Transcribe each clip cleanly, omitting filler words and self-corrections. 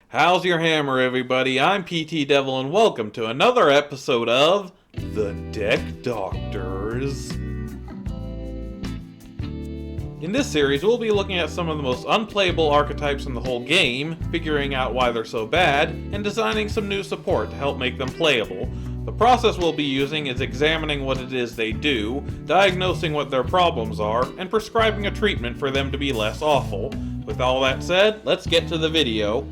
How's your hammer, everybody? I'm PTDevil, and welcome to another episode of The Deck Doctors. In this series, we'll be looking at some of the most unplayable archetypes in the whole game, figuring out why they're so bad, and designing some new support to help make them playable. The process we'll be using is examining what it is they do, diagnosing what their problems are, and prescribing a treatment for them to be less awful. With all that said, let's get to the video.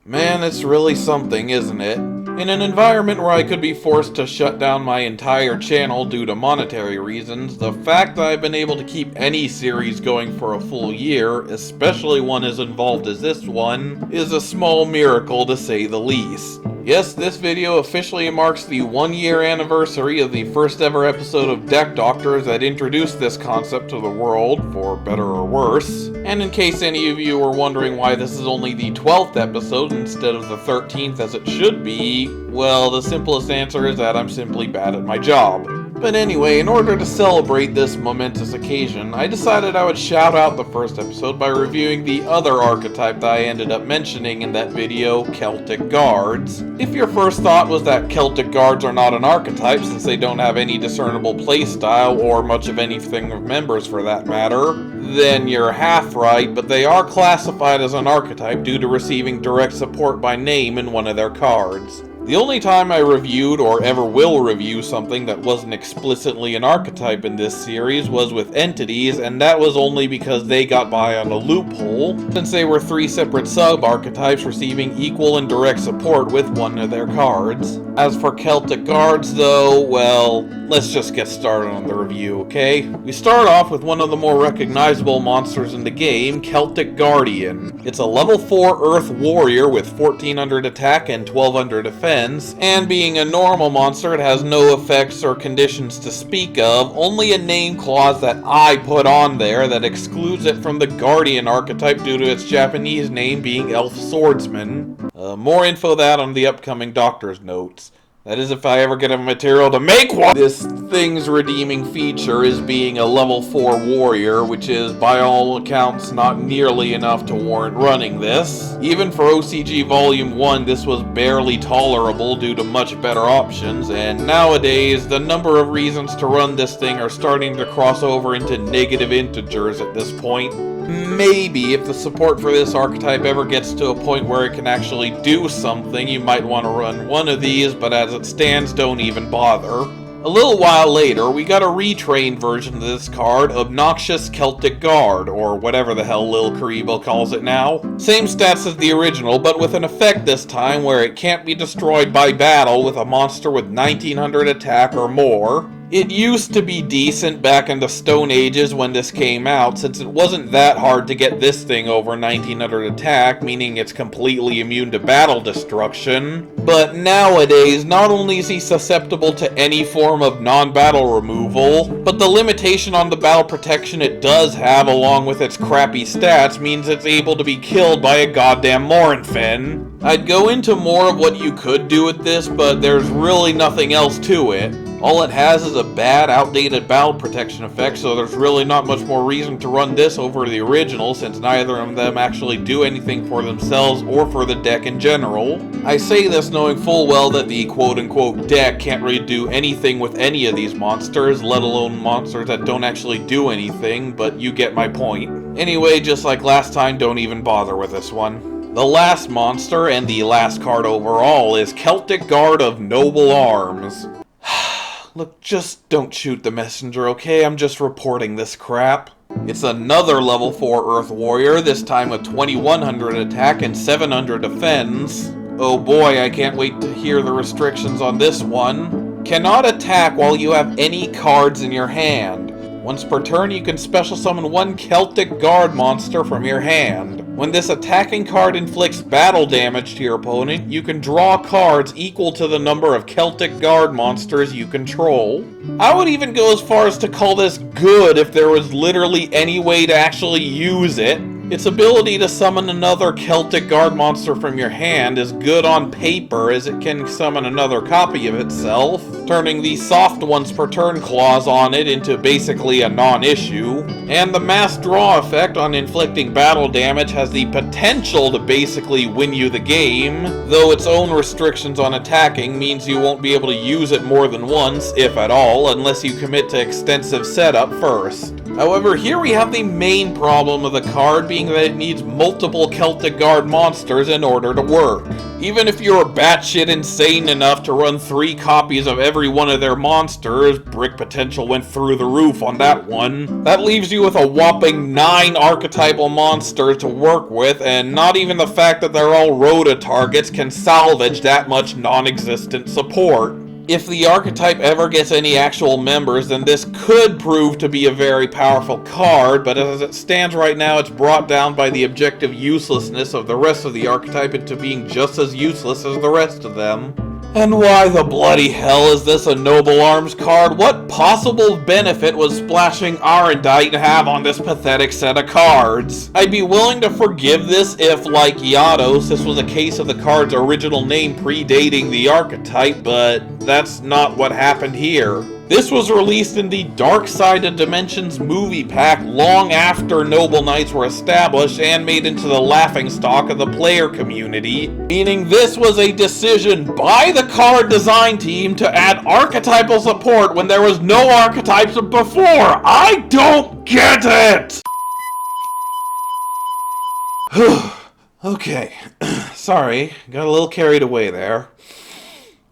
Man, it's really something, isn't it? In an environment where I could be forced to shut down my entire channel due to monetary reasons, the fact that I've been able to keep any series going for a full year, especially one as involved as this one, is a small miracle to say the least. Yes, this video officially marks the 1-year anniversary of the first ever episode of Deck Doctors that introduced this concept to the world, for better or worse. And in case any of you were wondering why this is only the 12th episode instead of the 13th as it should be, well, the simplest answer is that I'm simply bad at my job. But anyway, in order to celebrate this momentous occasion, I decided I would shout out the first episode by reviewing the other archetype that I ended up mentioning in that video, Celtic Guards. If your first thought was that Celtic Guards are not an archetype since they don't have any discernible playstyle or much of anything of members for that matter, then you're half right, but they are classified as an archetype due to receiving direct support by name in one of their cards. The only time I reviewed or ever will review something that wasn't explicitly an archetype in this series was with entities, and that was only because they got by on a loophole, since they were 3 separate sub-archetypes receiving equal and direct support with one of their cards. As for Celtic Guards though, well, let's just get started on the review, okay? We start off with one of the more recognizable monsters in the game, Celtic Guardian. It's a level 4 Earth Warrior with 1400 attack and 1200 defense, and being a normal monster, it has no effects or conditions to speak of, only a name clause that I put on there that excludes it from the Guardian archetype due to its Japanese name being Elf Swordsman. More info that on the upcoming Doctor's Notes. That is if I ever get a material to make one! This thing's redeeming feature is being a level 4 warrior, which is by all accounts not nearly enough to warrant running this. Even for OCG Volume 1 this was barely tolerable due to much better options, and nowadays the number of reasons to run this thing are starting to cross over into negative integers at this point. Maybe if the support for this archetype ever gets to a point where it can actually do something, you might want to run one of these, but as it stands, don't even bother. A little while later, we got a Retrain version of this card, Obnoxious Celtic Guard, or whatever the hell Lil Karibo calls it now. Same stats as the original, but with an effect this time where it can't be destroyed by battle with a monster with 1900 attack or more. It used to be decent back in the Stone Ages when this came out, since it wasn't that hard to get this thing over 1900 attack, meaning it's completely immune to battle destruction. But nowadays, not only is he susceptible to any form of non-battle removal, but the limitation on the battle protection it does have along with its crappy stats means it's able to be killed by a goddamn Morinfen. I'd go into more of what you could do with this, but there's really nothing else to it. All it has is a bad, outdated battle protection effect, so there's really not much more reason to run this over the original, since neither of them actually do anything for themselves or for the deck in general. I say this knowing full well that the quote-unquote deck can't really do anything with any of these monsters, let alone monsters that don't actually do anything, but you get my point. Anyway, just like last time, don't even bother with this one. The last monster, and the last card overall, is Celtic Guard of Noble Arms. Look, just don't shoot the messenger, okay? I'm just reporting this crap. It's another level 4 Earth Warrior, this time with 2100 attack and 700 defense. Oh boy, I can't wait to hear the restrictions on this one. Cannot attack while you have any cards in your hand. Once per turn, you can special summon one Celtic Guard monster from your hand. When this attacking card inflicts battle damage to your opponent, you can draw cards equal to the number of Celtic Guard monsters you control. I would even go as far as to call this good if there was literally any way to actually use it. Its ability to summon another Celtic Guard monster from your hand is good on paper, as it can summon another copy of itself. turning the soft once per turn clause on it into basically a non-issue, and the mass draw effect on inflicting battle damage has the potential to basically win you the game, though its own restrictions on attacking means you won't be able to use it more than once, if at all, unless you commit to extensive setup first. However, here we have the main problem of the card being that it needs multiple Celtic Guard monsters in order to work. Even if you're batshit insane enough to run 3 copies of every one of their monsters, brick potential went through the roof on that one, that leaves you with a whopping 9 archetypal monsters to work with, and not even the fact that they're all Rhoda targets can salvage that much non-existent support. If the archetype ever gets any actual members, then this could prove to be a very powerful card, but as it stands right now, it's brought down by the objective uselessness of the rest of the archetype into being just as useless as the rest of them. And why the bloody hell is this a Noble Arms card? What possible benefit would splashing Arendite have on this pathetic set of cards? I'd be willing to forgive this if, like Yados, this was a case of the card's original name predating the archetype, but that's not what happened here. This was released in the Dark Side of Dimensions movie pack long after Noble Knights were established and made into the laughingstock of the player community, meaning this was a decision by the card design team to add archetypal support when there was no archetypes before. I don't get it! Okay, sorry, got a little carried away there.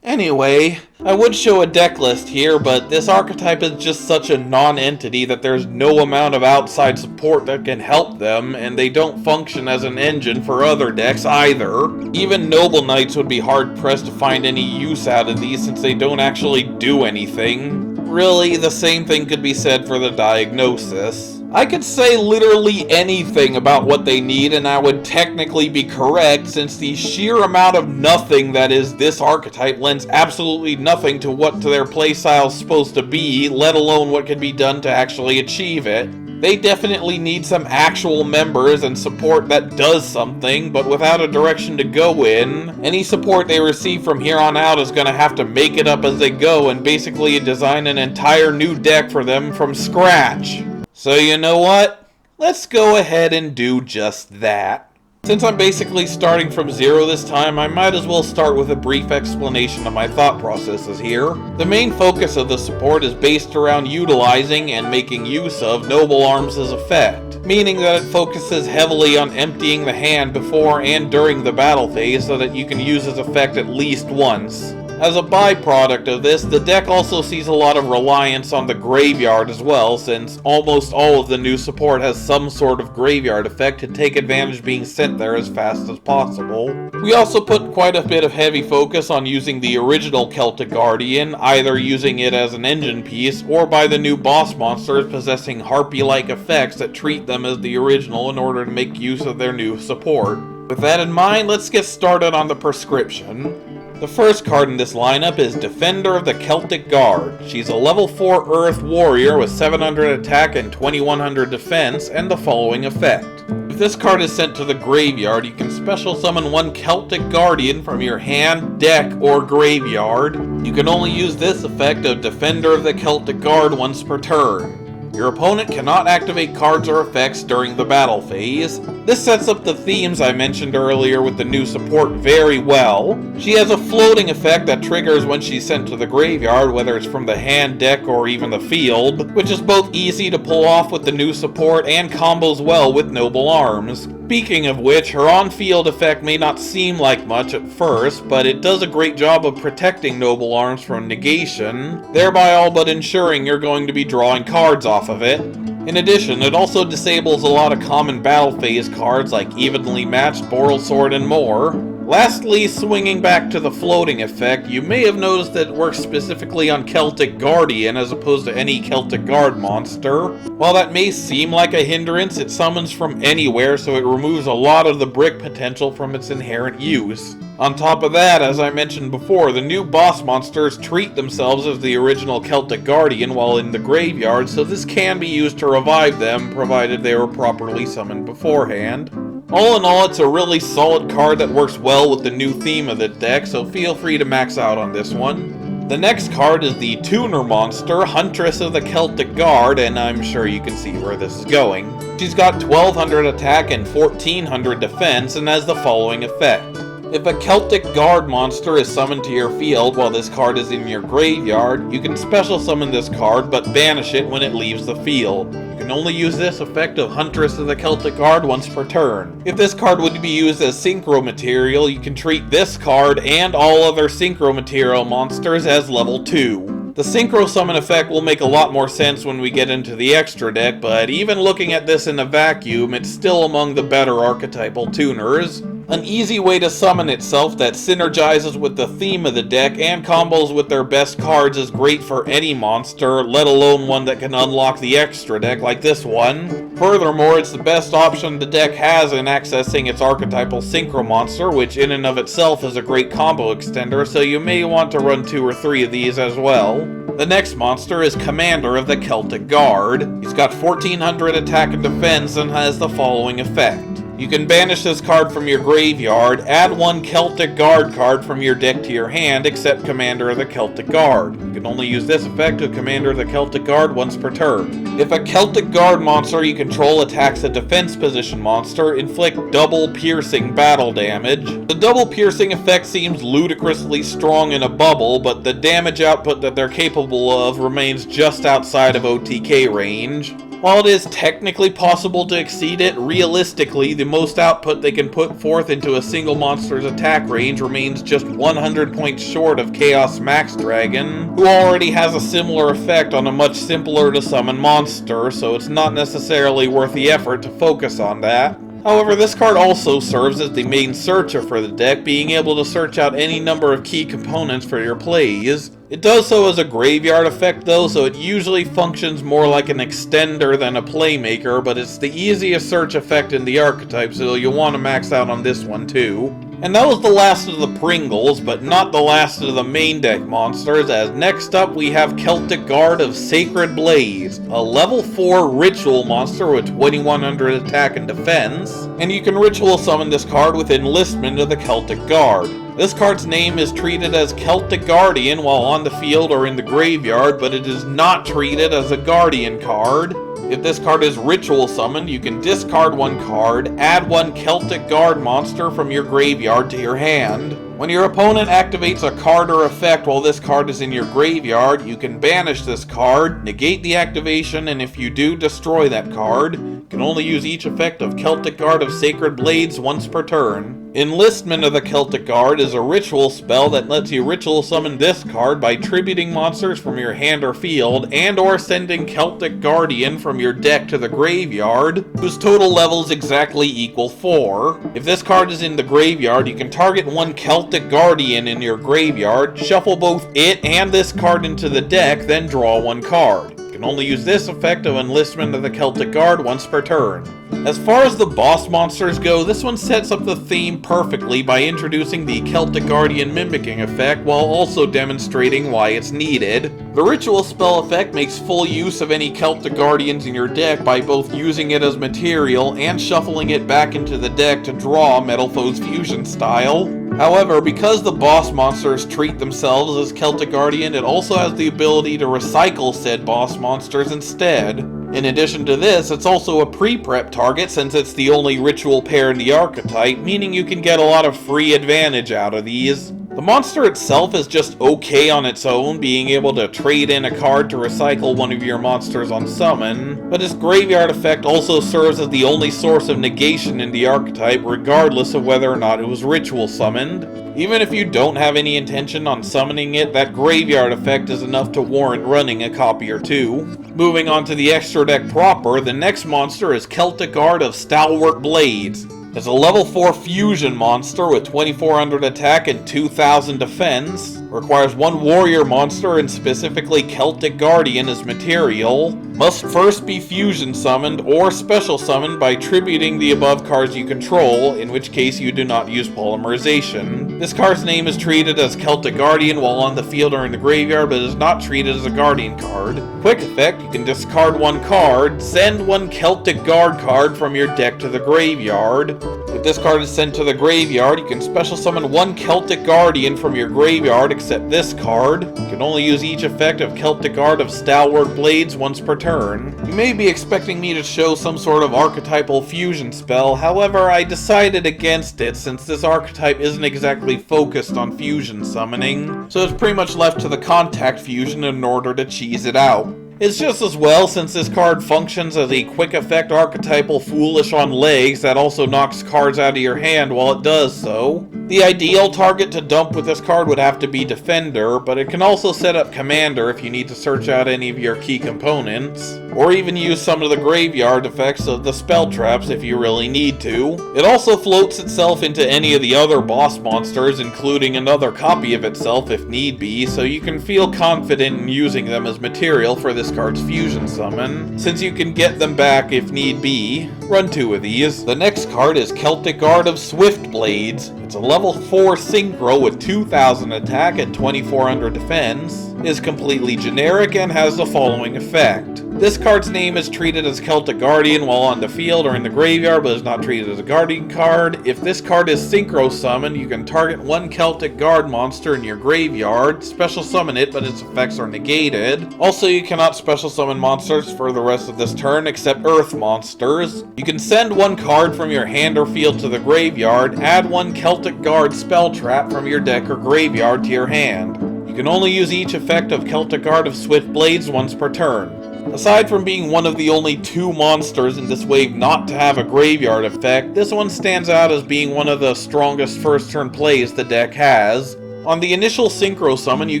Anyway, I would show a deck list here, but this archetype is just such a non-entity that there's no amount of outside support that can help them, and they don't function as an engine for other decks either. Even Noble Knights would be hard-pressed to find any use out of these since they don't actually do anything. Really, the same thing could be said for the Diagnosis. I could say literally anything about what they need and I would technically be correct, since the sheer amount of nothing that is this archetype lends absolutely nothing to what their playstyle is supposed to be, let alone what can be done to actually achieve it. They definitely need some actual members and support that does something, but without a direction to go in, any support they receive from here on out is going to have to make it up as they go and basically design an entire new deck for them from scratch. So you know what? Let's go ahead and do just that. Since I'm basically starting from zero this time, I might as well start with a brief explanation of my thought processes here. The main focus of the support is based around utilizing and making use of Noble Arms' effect, meaning that it focuses heavily on emptying the hand before and during the battle phase so that you can use its effect at least once. As a byproduct of this, the deck also sees a lot of reliance on the graveyard as well, since almost all of the new support has some sort of graveyard effect to take advantage of being sent there as fast as possible. We also put quite a bit of heavy focus on using the original Celtic Guardian, either using it as an engine piece, or by the new boss monsters possessing harpy-like effects that treat them as the original in order to make use of their new support. With that in mind, let's get started on the prescription. The first card in this lineup is Defender of the Celtic Guard. She's a level 4 Earth Warrior with 700 attack and 2100 defense, and the following effect. If this card is sent to the graveyard, you can special summon one Celtic Guardian from your hand, deck, or graveyard. You can only use this effect of Defender of the Celtic Guard once per turn. Your opponent cannot activate cards or effects during the battle phase. This sets up the themes I mentioned earlier with the new support very well. She has a floating effect that triggers when she's sent to the graveyard, whether it's from the hand, deck, or even the field, which is both easy to pull off with the new support and combos well with Noble Arms. Speaking of which, her on-field effect may not seem like much at first, but it does a great job of protecting Noble Arms from negation, thereby all but ensuring you're going to be drawing cards off of it. In addition, it also disables a lot of common battle phase cards like Evenly Matched, Boral Sword, and more. Lastly, swinging back to the floating effect, you may have noticed that it works specifically on Celtic Guardian as opposed to any Celtic Guard monster. While that may seem like a hindrance, it summons from anywhere, so it removes a lot of the brick potential from its inherent use. On top of that, as I mentioned before, the new boss monsters treat themselves as the original Celtic Guardian while in the graveyard, so this can be used to revive them, provided they were properly summoned beforehand. All in all, it's a really solid card that works well with the new theme of the deck, so feel free to max out on this one. The next card is the tuner monster, Huntress of the Celtic Guard, and I'm sure you can see where this is going. She's got 1200 attack and 1400 defense, and has the following effect. If a Celtic Guard monster is summoned to your field while this card is in your graveyard, you can special summon this card but banish it when it leaves the field. You can only use this effect of Huntress of the Celtic Guard once per turn. If this card would be used as synchro material, you can treat this card and all other synchro material monsters as level 2. The synchro summon effect will make a lot more sense when we get into the extra deck, but even looking at this in a vacuum, it's still among the better archetypal tuners. An easy way to summon itself that synergizes with the theme of the deck and combos with their best cards is great for any monster, let alone one that can unlock the extra deck like this one. Furthermore, it's the best option the deck has in accessing its archetypal synchro monster, which in and of itself is a great combo extender, so you may want to run 2 or 3 of these as well. The next monster is Commander of the Celtic Guard. He's got 1400 attack and defense and has the following effect. You can banish this card from your graveyard, add 1 Celtic Guard card from your deck to your hand except Commander of the Celtic Guard. You can only use this effect of Commander of the Celtic Guard once per turn. If a Celtic Guard monster you control attacks a defense position monster, inflict double piercing battle damage. The double piercing effect seems ludicrously strong in a bubble, but the damage output that they're capable of remains just outside of OTK range. While it is technically possible to exceed it, realistically, the most output they can put forth into a single monster's attack range remains just 100 points short of Chaos Max Dragon, who already has a similar effect on a much simpler to summon monster, so it's not necessarily worth the effort to focus on that. However, this card also serves as the main searcher for the deck, being able to search out any number of key components for your plays. It does so as a graveyard effect though, so it usually functions more like an extender than a playmaker, but it's the easiest search effect in the archetype, so you'll want to max out on this one too. And that was the last of the Pringles, but not the last of the main deck monsters, as next up we have Celtic Guard of Sacred Blades, a level 4 ritual monster with 2100 attack and defense, and you can ritual summon this card with Enlistment of the Celtic Guard. This card's name is treated as Celtic Guardian while on the field or in the graveyard, but it is not treated as a Guardian card. If this card is ritual summoned, you can discard 1 card, add 1 Celtic Guard monster from your graveyard to your hand. When your opponent activates a card or effect while this card is in your graveyard, you can banish this card, negate the activation, and if you do, destroy that card. You can only use each effect of Celtic Guard of Sacred Blades once per turn. Enlistment of the Celtic Guard is a ritual spell that lets you ritual summon this card by tributing monsters from your hand or field, and or sending Celtic Guardian from your deck to the graveyard, whose total levels exactly equal 4. If this card is in the graveyard, you can target 1 Celtic Guardian in your graveyard, shuffle both it and this card into the deck, then draw 1 card. You can only use this effect of Enlistment of the Celtic Guard once per turn. As far as the boss monsters go, this one sets up the theme perfectly by introducing the Celtic Guardian mimicking effect while also demonstrating why it's needed. The ritual spell effect makes full use of any Celtic Guardians in your deck by both using it as material and shuffling it back into the deck to draw Metal Foes Fusion style. However, because the boss monsters treat themselves as Celtic Guardian, it also has the ability to recycle said boss monsters instead. In addition to this, it's also a pre-prep target since it's the only ritual pair in the archetype, meaning you can get a lot of free advantage out of these. The monster itself is just okay on its own, being able to trade in a card to recycle one of your monsters on summon, but its graveyard effect also serves as the only source of negation in the archetype, regardless of whether or not it was ritual summoned. Even if you don't have any intention on summoning it, that graveyard effect is enough to warrant running a copy or 2. Moving on to the extra deck proper, the next monster is Celtic Guard of Stalwart Blades. It's a level 4 fusion monster with 2400 attack and 2000 defense. Requires 1 warrior monster and specifically Celtic Guardian as material. Must first be fusion summoned or special summoned by tributing the above cards you control, in which case you do not use polymerization. This card's name is treated as Celtic Guardian while on the field or in the graveyard, but is not treated as a Guardian card. Quick effect, you can discard 1 card, send 1 Celtic Guard card from your deck to the graveyard. If this card is sent to the graveyard, you can special summon one Celtic Guardian from your graveyard except this card. You can only use each effect of Celtic Guard of Stalwart Blades once per turn. You may be expecting me to show some sort of archetypal fusion spell, however I decided against it since this archetype isn't exactly focused on fusion summoning, so it's pretty much left to the contact fusion in order to cheese it out. It's just as well since this card functions as a quick effect archetypal Foolish on legs that also knocks cards out of your hand while it does so. The ideal target to dump with this card would have to be Defender, but it can also set up Commander if you need to search out any of your key components, or even use some of the graveyard effects of the spell traps if you really need to. It also floats itself into any of the other boss monsters, including another copy of itself if need be, so you can feel confident in using them as material for this card's fusion summon, since you can get them back if need be. Run 2 of these. The next card is Celtic Guard of Swift Blades. It's a level 4 synchro with 2000 attack and 2400 defense, is completely generic and has the following effect. This card's name is treated as Celtic Guardian while on the field or in the graveyard, but is not treated as a Guardian card. If this card is synchro summoned, you can target one Celtic Guard monster in your graveyard, special summon it, but its effects are negated. Also, you cannot special summon monsters for the rest of this turn except Earth monsters. You can send one card from your hand or field to the graveyard, add one Celtic Guard spell trap from your deck or graveyard to your hand. You can only use each effect of Celtic Guard of Swift Blades once per turn. Aside from being one of the only 2 monsters in this wave not to have a graveyard effect, this one stands out as being one of the strongest first turn plays the deck has. On the initial synchro summon, you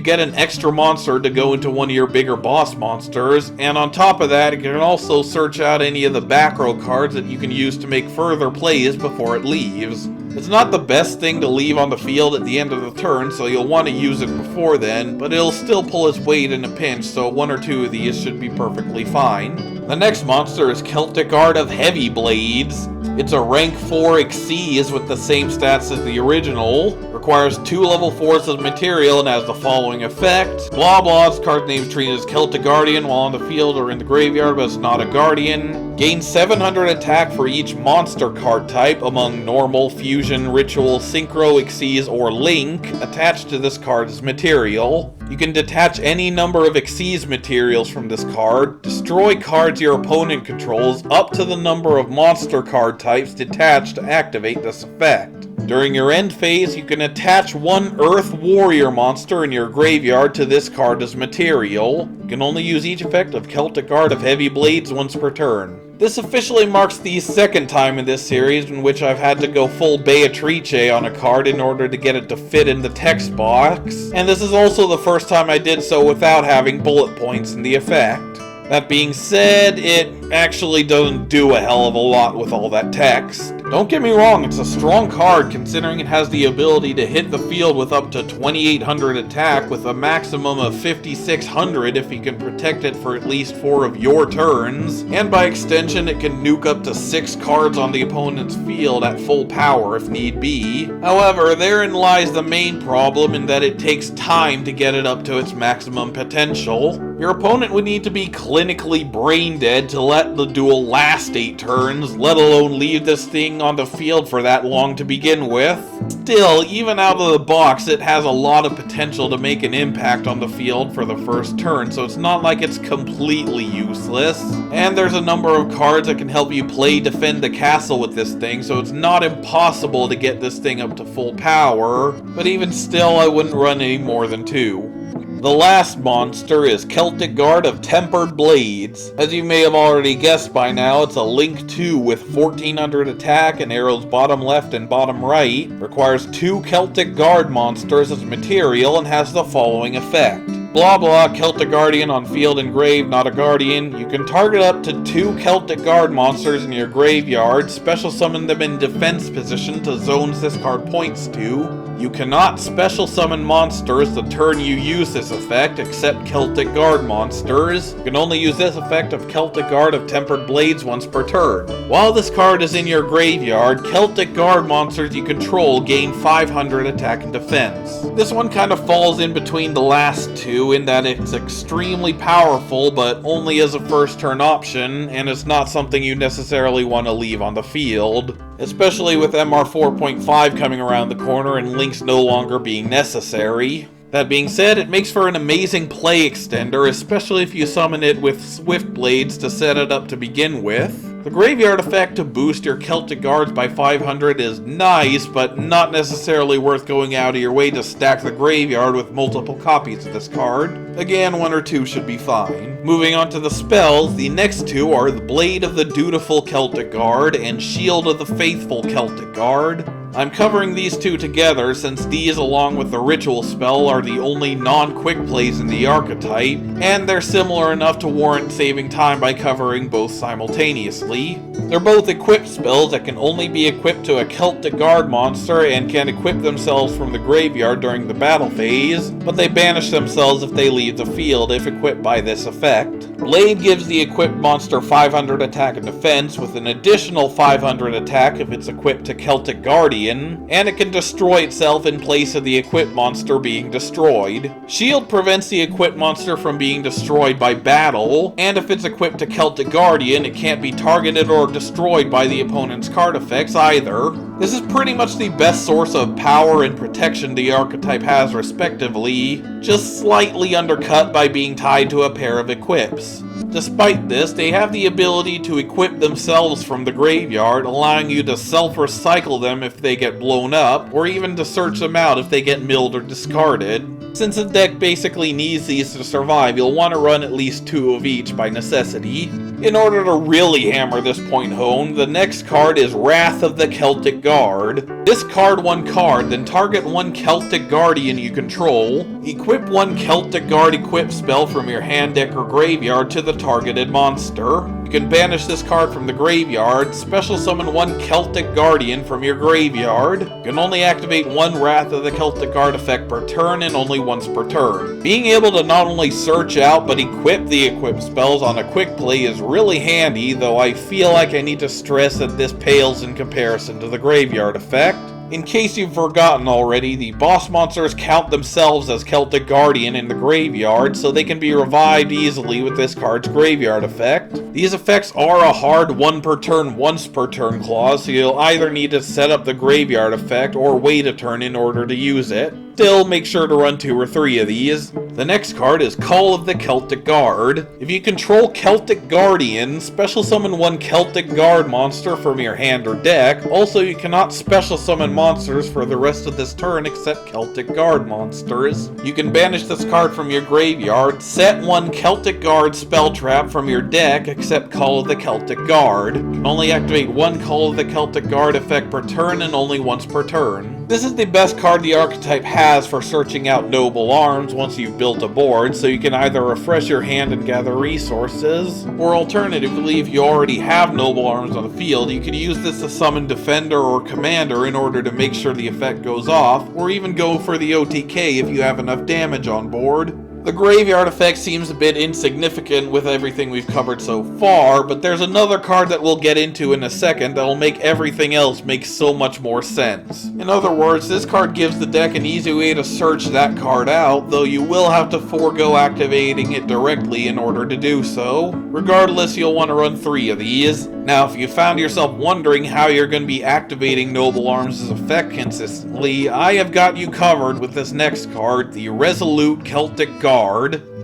get an extra monster to go into one of your bigger boss monsters, and on top of that, you can also search out any of the back row cards that you can use to make further plays before it leaves. It's not the best thing to leave on the field at the end of the turn, so you'll want to use it before then, but it'll still pull its weight in a pinch, so 1 or 2 of these should be perfectly fine. The next monster is Celtic Guard of Heavy Blades. It's a rank 4 Xyz with the same stats as the original, requires 2 level 4s of material and has the following effect. Blah blah, this card's name is treated as Celtic Guardian while on the field or in the graveyard, but it's not a Guardian. Gains 700 attack for each monster card type among normal, fusion, ritual, synchro, Xyz, or link attached to this card's material. You can detach any number of Xyz materials from this card, destroy cards your opponent controls up to the number of monster card types detached to activate this effect. During your end phase, you can attach one Earth Warrior monster in your graveyard to this card as material. You can only use each effect of Celtic Guard of Heavy Blades once per turn. This officially marks the second time in this series in which I've had to go full Beatrice on a card in order to get it to fit in the text box, and this is also the first time I did so without having bullet points in the effect. That being said, it actually doesn't do a hell of a lot with all that text. Don't get me wrong, it's a strong card considering it has the ability to hit the field with up to 2800 attack with a maximum of 5600 if you can protect it for at least 4 of your turns, and by extension it can nuke up to 6 cards on the opponent's field at full power if need be. However, therein lies the main problem in that it takes time to get it up to its maximum potential. Your opponent would need to be clinically brain dead to let the duel last 8 turns, let alone leave this thing on the field for that long to begin with. Still, even out of the box, it has a lot of potential to make an impact on the field for the first turn, so it's not like it's completely useless. And there's a number of cards that can help you play Defend the Castle with this thing, so it's not impossible to get this thing up to full power, but even still, I wouldn't run any more than 2. The last monster is Celtic Guard of Tempered Blades. As you may have already guessed by now, it's a Link 2 with 1400 attack and arrows bottom left and bottom right, requires 2 Celtic Guard monsters as material, and has the following effect. Blah blah, Celtic Guardian on field and grave, not a Guardian. You can target up to 2 Celtic Guard monsters in your graveyard, special summon them in defense position to zones this card points to. You cannot special summon monsters the turn you use this effect, except Celtic Guard monsters. You can only use this effect of Celtic Guard of Tempered Blades once per turn. While this card is in your graveyard, Celtic Guard monsters you control gain 500 attack and defense. This one kind of falls in between the last 2, 2 in that it's extremely powerful, but only as a first turn option, and it's not something you necessarily want to leave on the field, especially with MR 4.5 coming around the corner and links no longer being necessary. That being said, it makes for an amazing play extender, especially if you summon it with Swift Blades to set it up to begin with. The graveyard effect to boost your Celtic Guards by 500 is nice, but not necessarily worth going out of your way to stack the graveyard with multiple copies of this card. Again, 1 or 2 should be fine. Moving on to the spells, the next 2 are the Blade of the Dutiful Celtic Guard and Shield of the Faithful Celtic Guard. I'm covering these 2 together since these, along with the Ritual spell, are the only non-quick plays in the archetype, and they're similar enough to warrant saving time by covering both simultaneously. They're both equipped spells that can only be equipped to a Celtic Guard monster and can equip themselves from the graveyard during the battle phase, but they banish themselves if they leave the field if equipped by this effect. Blade gives the equipped monster 500 attack and defense, with an additional 500 attack if it's equipped to Celtic Guardian, and it can destroy itself in place of the equipped monster being destroyed. Shield prevents the equipped monster from being destroyed by battle, and if it's equipped to Celtic Guardian, it can't be targeted or destroyed by the opponent's card effects either. This is pretty much the best source of power and protection the archetype has respectively, just slightly undercut by being tied to a pair of equips. Despite this, they have the ability to equip themselves from the graveyard, allowing you to self-recycle them if they get blown up, or even to search them out if they get milled or discarded. Since the deck basically needs these to survive, you'll want to run at least 2 of each by necessity. In order to really hammer this point home, the next card is Wrath of the Celtic Guard. Discard 1 card, then target 1 Celtic Guardian you control. Equip 1 Celtic Guard equip spell from your hand, deck, or graveyard to the targeted monster. You can banish this card from the graveyard, special summon 1 Celtic Guardian from your graveyard. You can only activate 1 Wrath of the Celtic Guard effect per turn and only once per turn. Being able to not only search out but equip the equip spells on a quick play is really handy, though I feel like I need to stress that this pales in comparison to the graveyard effect. In case you've forgotten already, the boss monsters count themselves as Celtic Guardian in the graveyard, so they can be revived easily with this card's graveyard effect. These effects are a hard 1 per turn, once per turn clause, so you'll either need to set up the graveyard effect or wait a turn in order to use it. Still, make sure to run 2 or 3 of these. The next card is Call of the Celtic Guard. If you control Celtic Guardian, special summon 1 Celtic Guard monster from your hand or deck. Also, you cannot special summon monsters for the rest of this turn except Celtic Guard monsters. You can banish this card from your graveyard, set 1 Celtic Guard spell trap from your deck except Call of the Celtic Guard. You can only activate 1 Call of the Celtic Guard effect per turn and only once per turn. This is the best card the archetype has for searching out noble arms once you've built a board, so you can either refresh your hand and gather resources, or alternatively, if you already have noble arms on the field, you could use this to summon defender or commander in order to make sure the effect goes off, or even go for the OTK if you have enough damage on board. The graveyard effect seems a bit insignificant with everything we've covered so far, but there's another card that we'll get into in a second that will make everything else make so much more sense. In other words, this card gives the deck an easy way to search that card out, though you will have to forego activating it directly in order to do so. Regardless, you'll want to run 3 of these. Now, if you found yourself wondering how you're going to be activating Noble Arms' effect consistently, I have got you covered with this next card, the Resolute Celtic Guard.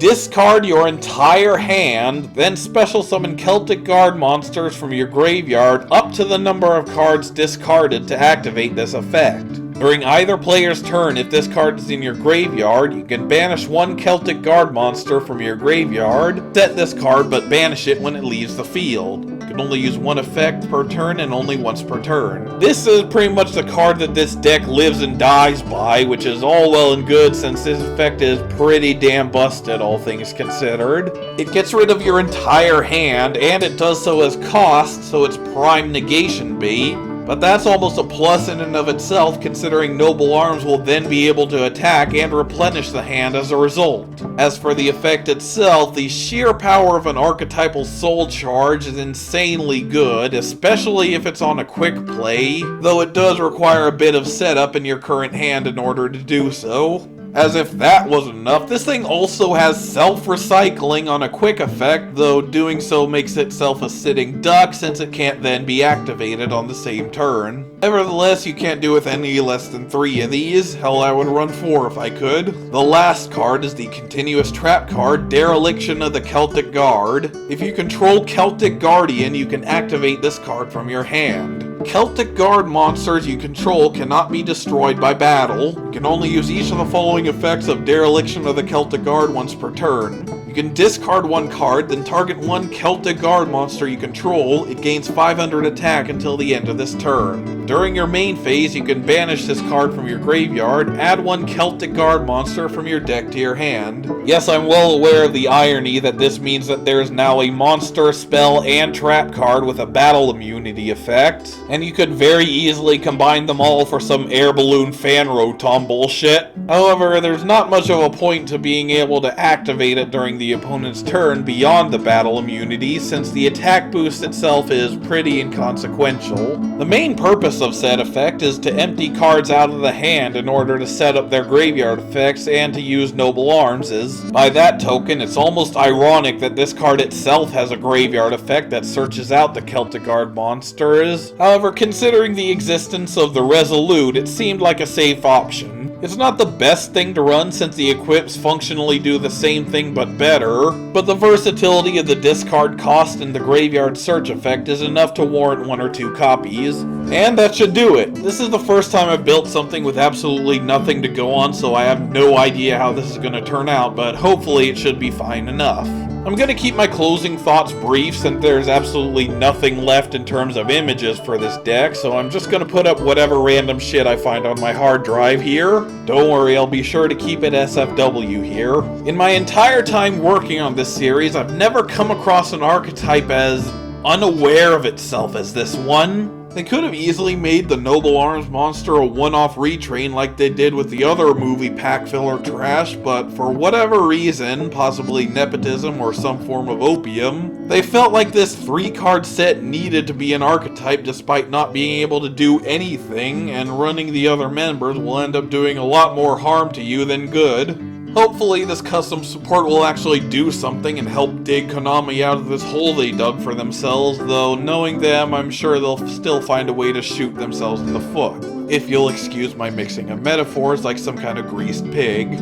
Discard your entire hand, then special summon Celtic Guard monsters from your graveyard up to the number of cards discarded to activate this effect. During either player's turn, if this card is in your graveyard, you can banish 1 Celtic Guard monster from your graveyard, set this card but banish it when it leaves the field. You can only use 1 effect per turn and only once per turn. This is pretty much the card that this deck lives and dies by, which is all well and good since this effect is pretty damn busted, all things considered. It gets rid of your entire hand, and it does so as cost, so it's prime negation bait. But that's almost a plus in and of itself, considering Noble Arms will then be able to attack and replenish the hand as a result. As for the effect itself, the sheer power of an archetypal soul charge is insanely good, especially if it's on a quick play, though it does require a bit of setup in your current hand in order to do so. As if that wasn't enough, this thing also has self-recycling on a quick effect, though doing so makes itself a sitting duck since it can't then be activated on the same turn. Nevertheless, you can't do with any less than 3 of these. Hell, I would run 4 if I could. The last card is the continuous trap card, Dereliction of the Celtic Guard. If you control Celtic Guardian, you can activate this card from your hand. Celtic Guard monsters you control cannot be destroyed by battle. You can only use each of the following effects of Dereliction of the Celtic Guard once per turn. You can discard 1 card, then target 1 Celtic Guard monster you control. It gains 500 attack until the end of this turn. During your main phase, you can banish this card from your graveyard, add 1 Celtic Guard monster from your deck to your hand. Yes, I'm well aware of the irony that this means that there's now a monster, spell, and trap card with a battle immunity effect, and you could very easily combine them all for some air balloon fan rotom bullshit. However, there's not much of a point to being able to activate it during the opponent's turn beyond the battle immunity, since the attack boost itself is pretty inconsequential. The main purpose of said effect is to empty cards out of the hand in order to set up their graveyard effects and to use noble arms. By that token, it's almost ironic that this card itself has a graveyard effect that searches out the Celtic Guard monsters. However, considering the existence of the Resolute, it seemed like a safe option. It's not the best thing to run since the equips functionally do the same thing but better, but the versatility of the discard cost and the graveyard search effect is enough to warrant 1 or 2 copies. And that should do it. This is the first time I've built something with absolutely nothing to go on, so I have no idea how this is going to turn out, but hopefully it should be fine enough. I'm going to keep my closing thoughts brief since there's absolutely nothing left in terms of images for this deck, so I'm just going to put up whatever random shit I find on my hard drive here. Don't worry, I'll be sure to keep it SFW here. In my entire time working on this series, I've never come across an archetype as unaware of itself as this one. They could have easily made the Noble Arms monster a one-off retrain like they did with the other movie pack filler trash, but for whatever reason, possibly nepotism or some form of opium, they felt like this 3-card set needed to be an archetype despite not being able to do anything, and running the other members will end up doing a lot more harm to you than good. Hopefully this custom support will actually do something and help dig Konami out of this hole they dug for themselves, though knowing them, I'm sure they'll still find a way to shoot themselves in the foot. If you'll excuse my mixing of metaphors like some kind of greased pig.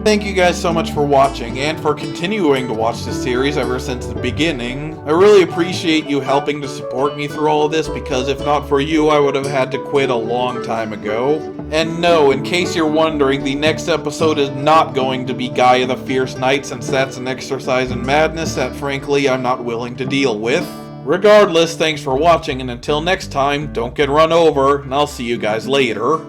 Thank you guys so much for watching and for continuing to watch this series ever since the beginning. I really appreciate you helping to support me through all of this, because if not for you, I would have had to quit a long time ago. And no, in case you're wondering, the next episode is not going to be Guy of the Fierce Knight, since that's an exercise in madness that frankly I'm not willing to deal with. Regardless, thanks for watching, and until next time, don't get run over, and I'll see you guys later.